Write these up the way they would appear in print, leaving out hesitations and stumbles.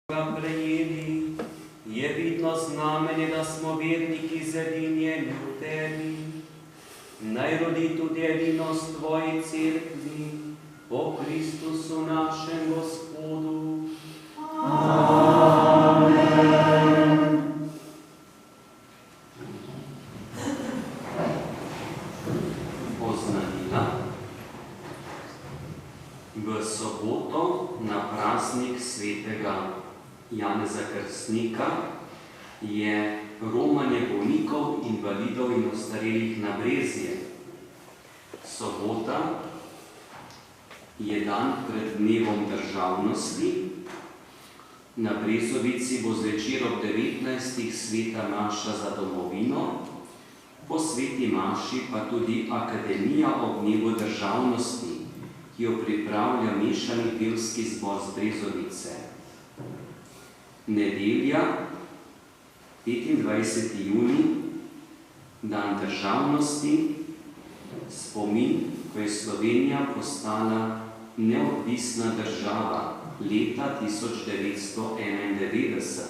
prejeli, je vidno znamenje, da smo verniki zedinjeni v tebi. Naj rodi tudi edinost tvoji cerkvi, po Kristusu našem Gospodu. Amen. Oznanila. V soboto na praznik svetega Janeza Krstnika je romanje bolnikov, invalidov in ostarelih na Brezje. Sobota je dan pred dnevom državnosti. Na Brezovici bo zvečer ob 19. sveta maša za domovino, po sveti maši pa tudi Akademija ob dnevu državnosti, ki jo pripravlja mešani pevski zbor z Brezovice. Nedelja, 25. junij, dan državnosti, spomin, ko je Slovenija postala neodvisna država leta 1991.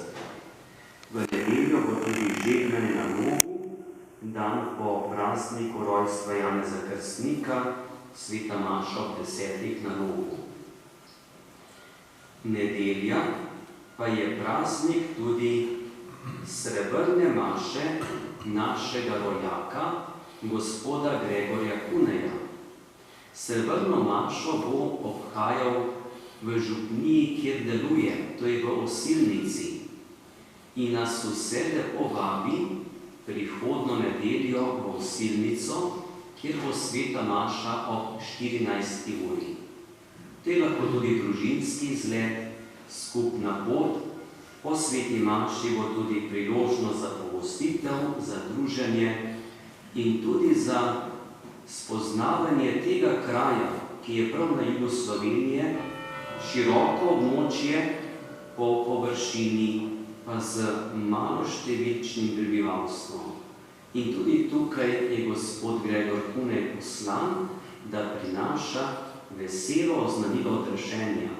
V nedeljo bo tudi žegnanje na Nogu, dan po prazniku rojstva Janeza Krstnika, sveta maša ob 10. na Nogu. Nedelja pa je praznik tudi srebrne maše našega rojaka, gospoda Gregorja Kuneja. Srebrno mašo bo obhajal v župniji, kjer deluje, to je v Osilnici. In nas vse lepo vabi prihodno nedeljo v Osilnico, kjer bo sveta maša ob 14. uri. To je lahko tudi družinski izlet, skupna pot. Po sveti maši bo tudi priložnost za pogostitev, za druženje in tudi za spoznavanje tega kraja, ki je prav na jugu Slovenije, široko območje po površini, pa z maloštevilčnim prebivalstvom. In tudi tukaj je gospod Gregor Kunej poslan, da prinaša veselo oznanilo odrešenja.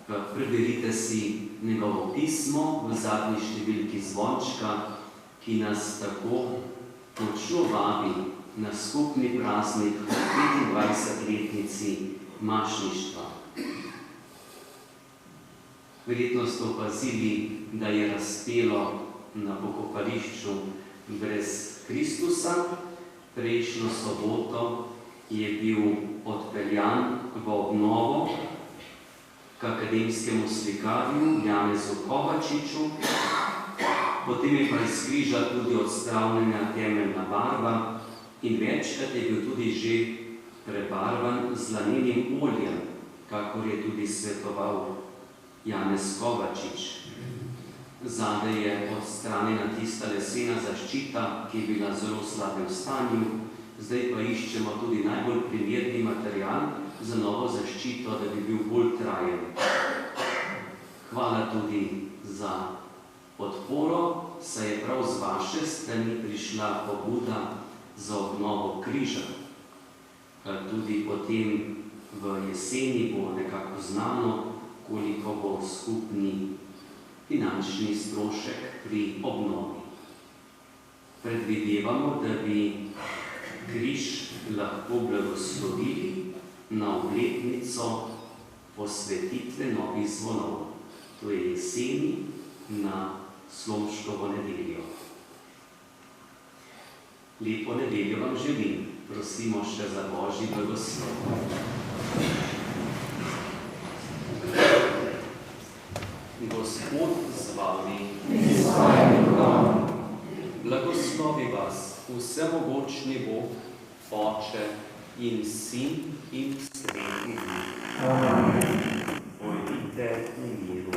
Preberite si njegovo pismo v zadnji številki zvončka, ki nas tako močno vabi na skupni praznik v 25-letnici mašništva. Verjetno ste opazili, da je razpelo na pokopališču brez Kristusa. Prejšnjo soboto je bil odpeljan v obnovo k akademskemu slikarju Janezu Kovačiču, potem je pa iz križa tudi odstranjena temeljna barva in večkrat je bil tudi že prebarvan z lanenim oljem, kakor je tudi svetoval Janez Kovačič. Zadaj je odstranjena tista lesena zaščita, ki je bila v zelo slabem stanju, zdaj pa iščemo tudi najbolj primerni material za novo zaščito, da bi bil bolj trajen. Hvala tudi za podporo, saj je prav z vaše strani prišla pobuda za obnovo križa. Tudi potem v jeseni bo nekako znano, koliko bo skupni finančni strošek pri obnovi. Predvidevamo, da bi križ lahko blagoslovili na obletnico posvetitve novih zvonov. To je jeseni na Slomškovo nedeljo. Lepo nedeljo vam želim. Prosimo še za Božji blagoslov. Gospod z vami. Blagoslovi vas vsemogočni Bog, Oče in Sin in Sveti Duh. Amen. Pojdite v miru.